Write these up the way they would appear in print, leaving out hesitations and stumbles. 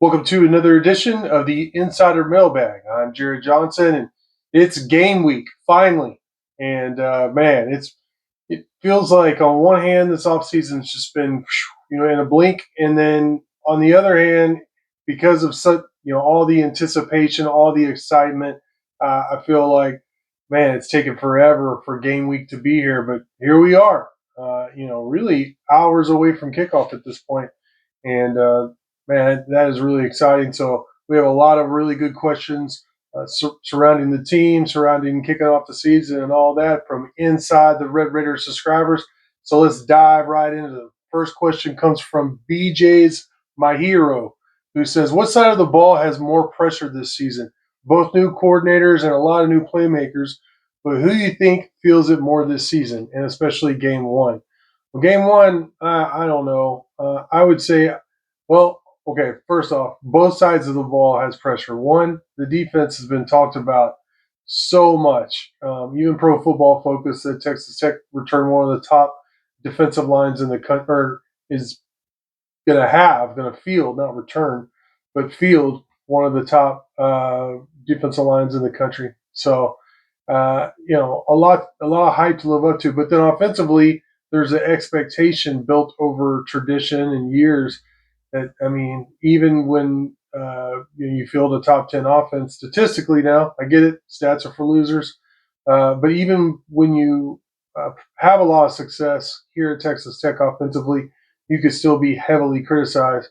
Welcome to another edition of the Insider Mailbag. I'm Jared Johnson, and it's game week finally. And man, it feels like on one hand this offseason has just been in a blink, and then on the other hand, because of such all the anticipation, all the excitement, I feel like man, it's taken forever for game week to be here, but here we are. Really hours away from kickoff at this point, and man, that is really exciting. So we have a lot of really good questions surrounding the team, surrounding kicking off the season, and all that from inside the Red Raider subscribers. So let's dive right into the first question. Comes from BJ's My Hero, who says, "What side of the ball has more pressure this season? Both new coordinators and a lot of new playmakers, but who do you think feels it more this season, and especially game one?" Well, game one, I don't know. I would say, well, okay, first off, both sides of the ball has pressure. One, the defense has been talked about so much. Even Pro Football Focus said Texas Tech returned one of the top defensive lines in the country, or is going to field, not return, but field one of the top defensive lines in the country. So, a lot of hype to live up to. But then offensively, there's an expectation built over tradition and years that, I mean, even when you field a top 10 offense statistically now, I get it, stats are for losers. But even when you have a lot of success here at Texas Tech offensively, you could still be heavily criticized.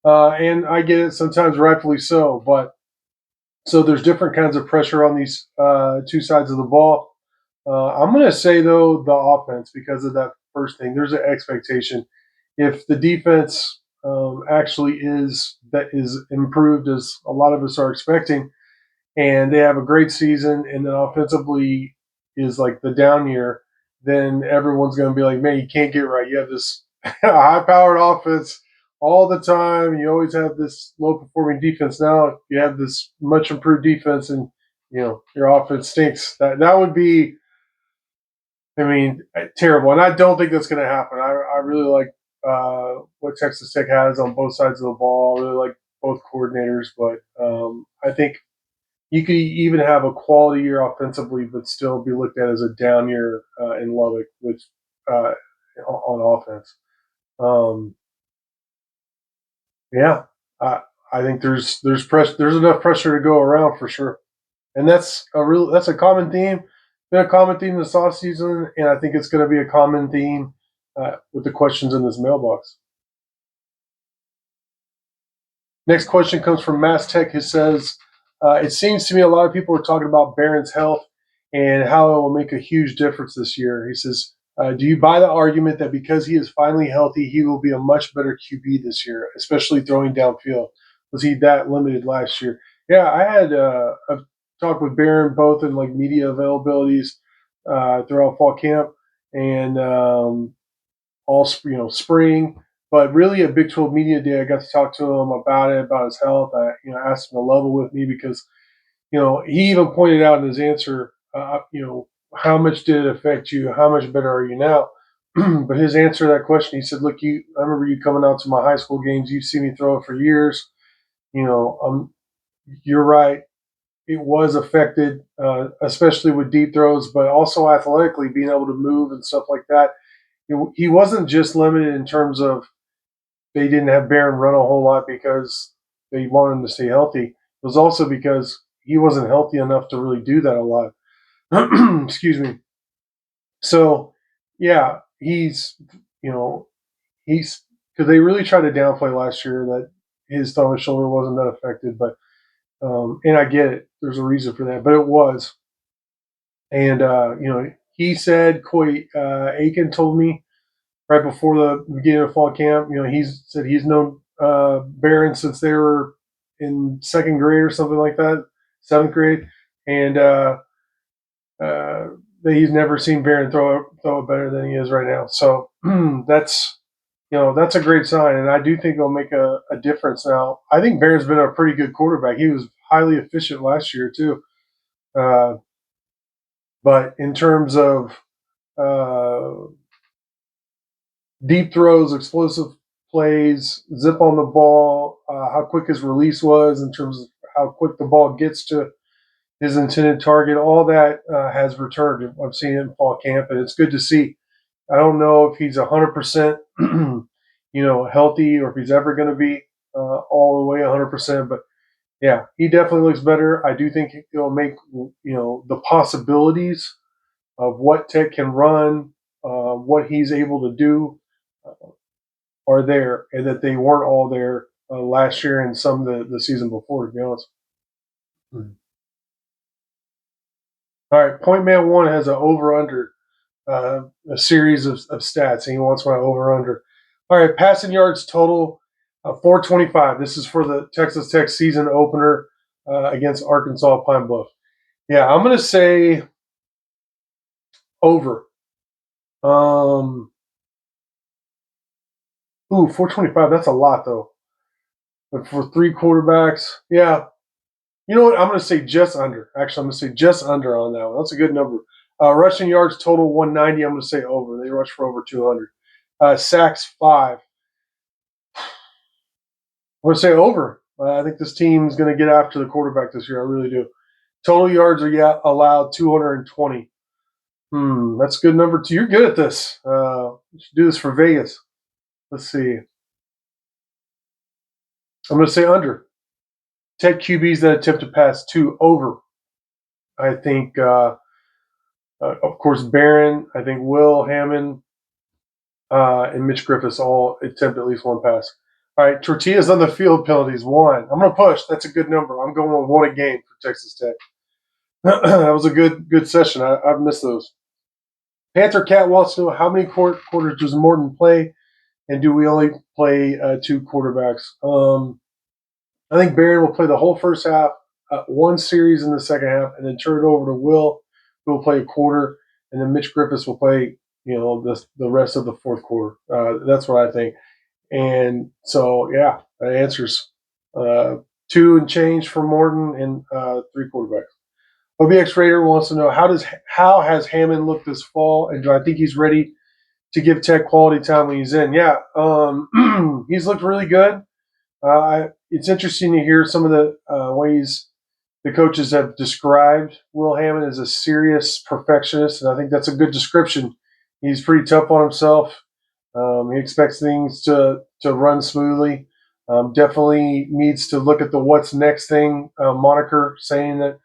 And I get it, sometimes rightfully so. But so there's different kinds of pressure on these two sides of the ball. I'm going to say, though, the offense, because of that first thing, there's an expectation. If the defense actually is improved as a lot of us are expecting, and they have a great season, and then offensively is like the down year, then everyone's going to be like, man, you can't get right. You have this high-powered offense all the time. You always have this low-performing defense. Now you have this much improved defense, and your offense stinks. That would be, I mean, terrible. And I don't think that's going to happen. I really like what Texas Tech has on both sides of the ball. I really like both coordinators, but I think you could even have a quality year offensively, but still be looked at as a down year in Lubbock with uh, on offense. Um, yeah, I think there's enough pressure to go around for sure, and that's a common theme. Been a common theme this off season, and I think it's going to be a common theme with the questions in this mailbox. Next question comes from Mass Tech, who says, "It seems to me a lot of people are talking about Barron's health and how it will make a huge difference this year." He says, "Do you buy the argument that because he is finally healthy, he will be a much better QB this year, especially throwing downfield? Was he that limited last year?" Yeah, I had a talk with Barron both in like media availabilities throughout fall camp and all spring. But really, at Big 12 Media Day, I got to talk to him about it, about his health. I asked him to level with me because he even pointed out in his answer, how much did it affect you? How much better are you now? But his answer to that question, he said, "Look, I remember you coming out to my high school games. You've seen me throw it for years. You know, you're right. It was affected, especially with deep throws, but also athletically being able to move and stuff like that. He wasn't just limited in terms of they didn't have Barron run a whole lot because they wanted him to stay healthy. It was also because he wasn't healthy enough to really do that a lot." Excuse me. So, yeah, you know, he's because they really tried to downplay last year that his thumb and shoulder wasn't that affected, but and I get it. There's a reason for that, but it was. And he said, Coy Aiken told me right before the beginning of fall camp. He's said he's known Barron since they were in second grade or something like that, seventh grade, and uh, that he's never seen Barron throw it better than he is right now. So that's a great sign, and I do think it'll make a difference. Now, I think Barron's been a pretty good quarterback. He was highly efficient last year too, uh, but in terms of uh, deep throws, explosive plays, zip on the ball, how quick his release was in terms of how quick the ball gets to his intended target. All that has returned. I've seen it in fall camp, and it's good to see. I don't know if he's 100%, healthy, or if he's ever going to be all the way 100%. But yeah, he definitely looks better. I do think it'll make the possibilities of what Tech can run, what he's able to do, are there, and that they weren't all there last year and some the season before. To be honest. Mhm. All right, Point Man One has an over under a series of stats, and he wants my over under. All right, passing yards total 425. This is for the Texas Tech season opener against Arkansas Pine Bluff. Yeah, I'm going to say over. 425. That's a lot though. But for three quarterbacks, yeah. You know what? I'm going to say just under. Actually, I'm going to say just under on that one. That's a good number. Rushing yards total 190. I'm going to say over. They rush for over 200. Sacks 5. I'm going to say over. I think this team is going to get after the quarterback this year. I really do. Total yards are allowed 220. That's a good number too. You're good at this. You should do this for Vegas. Let's see. I'm going to say under. Tech QBs that attempt to pass 2 over. I think, of course, Barron. I think Will Hammond and Mitch Griffiths all attempt at least one pass. All right, tortillas on the field penalties 1. I'm going to push. That's a good number. I'm going with 1 a game for Texas Tech. That was a good session. I've missed those. Panther Cat wants to know how many quarters does Morton play, and do we only play 2 quarterbacks? I think Barron will play the whole first half, 1 series in the second half, and then turn it over to Will, who will play a quarter, and then Mitch Griffiths will play, the rest of the fourth quarter. That's what I think. And so, yeah, that answers 2 and change for Morton and 3 quarterbacks. OBX Raider wants to know how has Hammond looked this fall, and do I think he's ready to give Tech quality time when he's in? Yeah, he's looked really good. It's interesting to hear some of the ways the coaches have described Will Hammond as a serious perfectionist, and I think that's a good description. He's pretty tough on himself. He expects things to run smoothly. Definitely needs to look at the what's next thing moniker saying that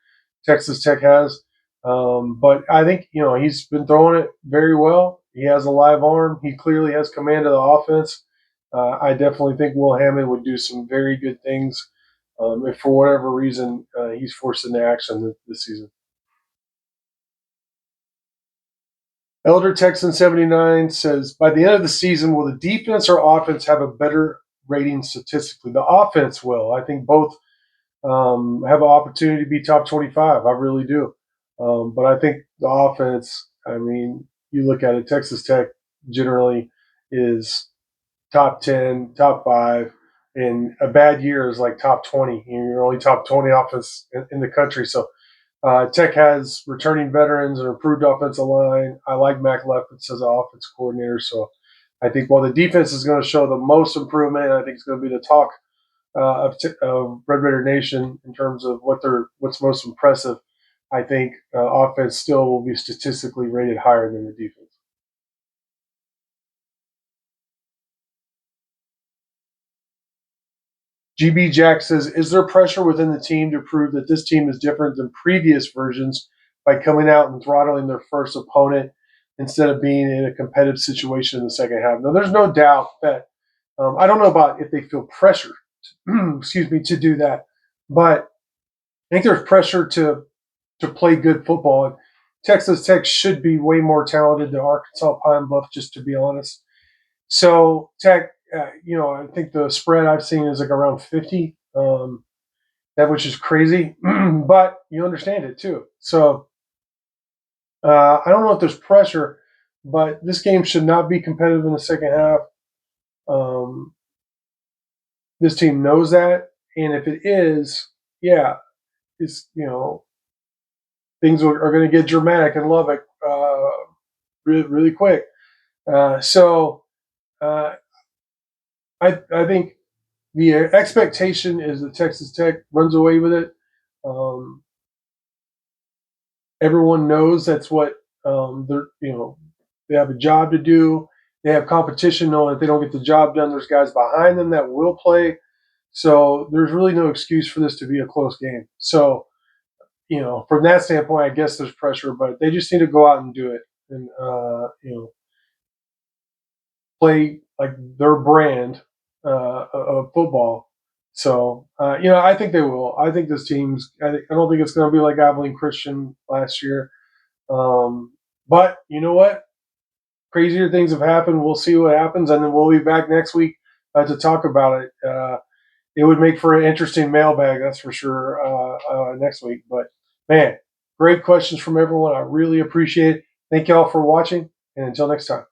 Texas Tech has. But I think, he's been throwing it very well. He has a live arm. He clearly has command of the offense. I definitely think Will Hammond would do some very good things if for whatever reason he's forced into action this season. Elder Texan 79 says, by the end of the season, will the defense or offense have a better rating statistically? The offense will. I think both have an opportunity to be top 25. I really do. But I think the offense, you look at it, Texas Tech generally is top 10, top 5. And a bad year is like top 20. You're only top 20 offense in the country. So Tech has returning veterans and improved offensive line. I like Mac Leffitz as an offense coordinator. So I think while the defense is going to show the most improvement, I think it's going to be the talk of Red Raider Nation in terms of what's most impressive. I think offense still will be statistically rated higher than the defense. GB Jack says, is there pressure within the team to prove that this team is different than previous versions by coming out and throttling their first opponent instead of being in a competitive situation in the second half? No, there's no doubt that I don't know about if they feel pressure, to do that, but I think there's pressure to play good football. Texas Tech should be way more talented than Arkansas Pine Bluff, just to be honest. So Tech, I think the spread I've seen is like around 50, which is crazy, but you understand it too. So I don't know if there's pressure, but this game should not be competitive in the second half. This team knows that, and if it is, yeah, it's things are going to get dramatic in Lubbock really, really quick. So I think the expectation is that Texas Tech runs away with it. Um, Everyone knows that's what they're they have a job to do. They have competition, knowing if they don't get the job done, there's guys behind them that will play. So there's really no excuse for this to be a close game. So from that standpoint, I guess there's pressure, but they just need to go out and do it and play like their brand of football. So I think they will. I think this team's. I don't think it's going to be like Abilene Christian last year. But you know what? Crazier things have happened. We'll see what happens, and then we'll be back next week to talk about it. It would make for an interesting mailbag, that's for sure, next week. But man, great questions from everyone. I really appreciate it. Thank you all for watching, and until next time.